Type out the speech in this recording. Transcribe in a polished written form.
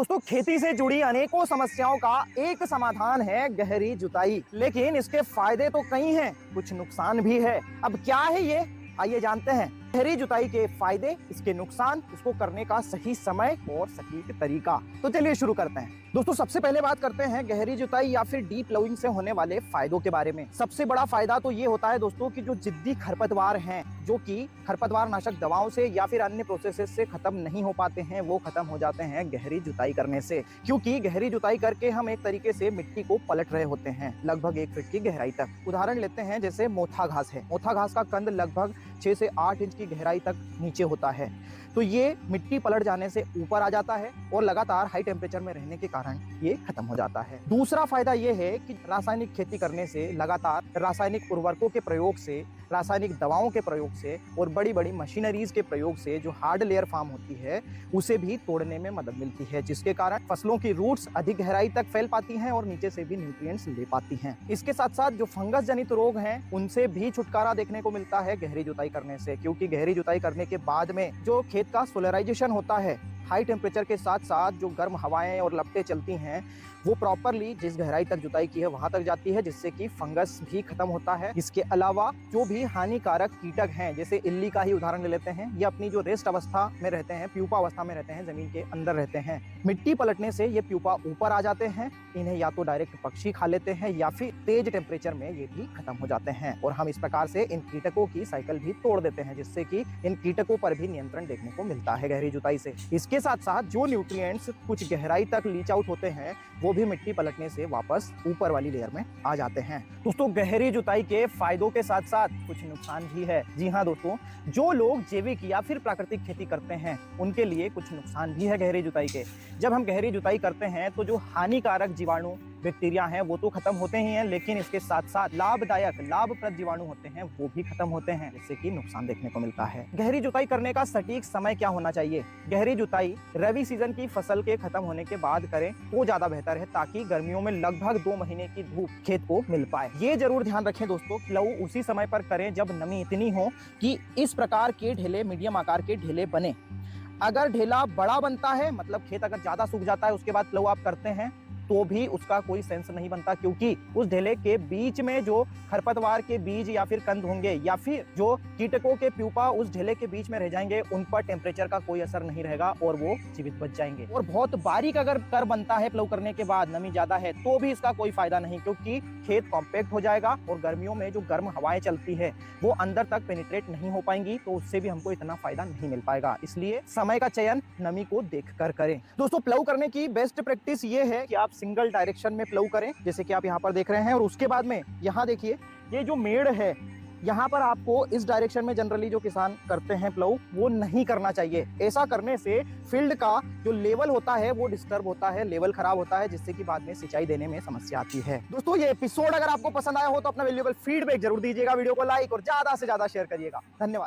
दोस्तों, खेती से जुड़ी अनेकों समस्याओं का एक समाधान है गहरी जुताई। लेकिन इसके फायदे तो कई हैं, कुछ नुकसान भी है। अब क्या है ये, आइए जानते हैं। गहरी जुताई के फायदे, इसके नुकसान, उसको करने का सही समय और सटीक तरीका। तो चलिए शुरू करते हैं। दोस्तों, सबसे पहले बात करते हैं गहरी जुताई या फिर डीप प्लाउइंग से होने वाले फायदों के बारे में। सबसे बड़ा फायदा तो ये होता है दोस्तों कि जो जिद्दी खरपतवार हैं, जो कि खरपतवार नाशक दवाओं से या फिर अन्य प्रोसेसेस से खत्म नहीं हो पाते हैं, वो खत्म हो जाते हैं गहरी जुताई करने से। क्योंकि गहरी जुताई करके हम एक तरीके से मिट्टी को पलट रहे होते हैं लगभग 1 फीट की गहराई तक। उदाहरण लेते हैं, जैसे मोथा घास है। मोथा घास का कंद लगभग 6 से 8 इंच की गहराई तक नीचे होता है। तो ये मिट्टी पलट जाने से ऊपर आ जाता है और लगातार हाई टेम्परेचर में रहने के कारण ये खत्म हो जाता है। दूसरा फायदा ये है कि रासायनिक खेती करने से, लगातार रासायनिक उर्वरकों के प्रयोग से, रासायनिक दवाओं के प्रयोग से और बड़ी बड़ी मशीनरीज के प्रयोग से जो हार्ड लेयर फॉर्म होती है, उसे भी तोड़ने में मदद मिलती है, जिसके कारण फसलों की रूट्स अधिक गहराई तक फैल पाती हैं और नीचे से भी न्यूट्रिएंट्स ले पाती हैं। इसके साथ साथ जो फंगस जनित रोग हैं, उनसे भी छुटकारा देखने को मिलता है गहरी जुताई करने से। क्योंकि गहरी जुताई करने के बाद में जो खेत का सोलराइजेशन होता है, हाई टेम्परेचर के साथ साथ जो गर्म हवाएं और लपटें चलती हैं, वो प्रॉपरली जिस गहराई तक जुताई की है वहां तक जाती है, जिससे कि फंगस भी खत्म होता है। इसके अलावा जो भी हानिकारक कीटक हैं, जैसे इल्ली का ही उदाहरण ले लेते हैं, ये अपनी जो रेस्ट अवस्था में रहते हैं, प्यूपा अवस्था में रहते हैं, जमीन के अंदर रहते हैं। मिट्टी पलटने से ये प्यूपा ऊपर आ जाते हैं। इन्हें या तो डायरेक्ट पक्षी खा लेते हैं या फिर तेज टेम्परेचर में ये भी खत्म हो जाते हैं। और हम इस प्रकार से इन कीटकों की साइकिल भी तोड़ देते हैं, जिससे कि इन कीटकों पर भी नियंत्रण देखने को मिलता है गहरी जुताई से। इसके साथ साथ जो न्यूट्रिएंट्स कुछ गहराई तक लीच आउट होते हैं, वो भी मिट्टी पलटने से वापस ऊपर वाली लेयर में आ जाते हैं। दोस्तों, गहरी जुताई के फायदों के साथ साथ कुछ नुकसान भी है। जी हाँ दोस्तों, जो लोग जैविक या फिर प्राकृतिक खेती करते हैं, उनके लिए कुछ नुकसान भी है गहरी जुताई के। जब हम गहरी जुताई करते हैं तो जो हानिकारक जीवाणु, बैक्टीरिया हैं, वो तो खत्म होते ही हैं, लेकिन इसके साथ साथ लाभदायक, लाभप्रद जीवाणु होते हैं, वो भी खत्म होते हैं, जिससे कि नुकसान देखने को मिलता है। गहरी जुताई करने का सटीक समय क्या होना चाहिए? गहरी जुताई रबी सीजन की फसल के खत्म होने के बाद करें तो ज्यादा बेहतर है, ताकि गर्मियों में लगभग 2 महीने की धूप खेत को मिल पाए। ये जरूर ध्यान रखें दोस्तों, प्लाऊ उसी समय पर करें जब नमी इतनी हो कि इस प्रकार के ढेले, मीडियम आकार के ढेले बने। अगर ढेला बड़ा बनता है, मतलब खेत अगर ज्यादा सूख जाता है, उसके बाद प्लाऊ आप करते हैं, तो भी उसका कोई सेंस नहीं बनता। क्योंकि उस ढेले के बीच में जो खरपतवार के बीज या फिर कंद होंगे, या फिर जो कीटकों के प्यूपा उस ढेले के बीच में रह जाएंगे, उन पर टेम्परेचर का कोई असर नहीं रहेगा और वो जीवित बच जाएंगे। और बहुत बारीक अगर कर बनता है प्लाऊ करने के बाद, नमी ज्यादा है, तो भी इसका कोई फायदा नहीं, क्योंकि खेत कॉम्पैक्ट हो जाएगा और गर्मियों में जो गर्म हवाएं चलती है वो अंदर तक पेनिट्रेट नहीं हो पाएंगी, तो उससे भी हमको इतना फायदा नहीं मिल पाएगा। इसलिए समय का चयन नमी को देखकर करें। दोस्तों, प्लाऊ करने की बेस्ट प्रैक्टिस ये है कि आप सिंगल डायरेक्शन में प्लाऊ करें, जैसे कि आप यहाँ पर देख रहे हैं। और उसके बाद में यहाँ देखिए, ये जो मेड़ है, यहाँ पर आपको इस डायरेक्शन में जनरली जो किसान करते हैं प्लाऊ, वो नहीं करना चाहिए। ऐसा करने से फील्ड का जो लेवल होता है वो डिस्टर्ब होता है, लेवल खराब होता है, जिससे कि बाद में सिंचाई देने में समस्या आती है। दोस्तों, ये एपिसोड अगर आपको पसंद आया हो तो अपना वैल्यूएबल फीडबैक जरूर दीजिएगा, वीडियो को लाइक और ज्यादा से ज्यादा शेयर करिएगा। धन्यवाद।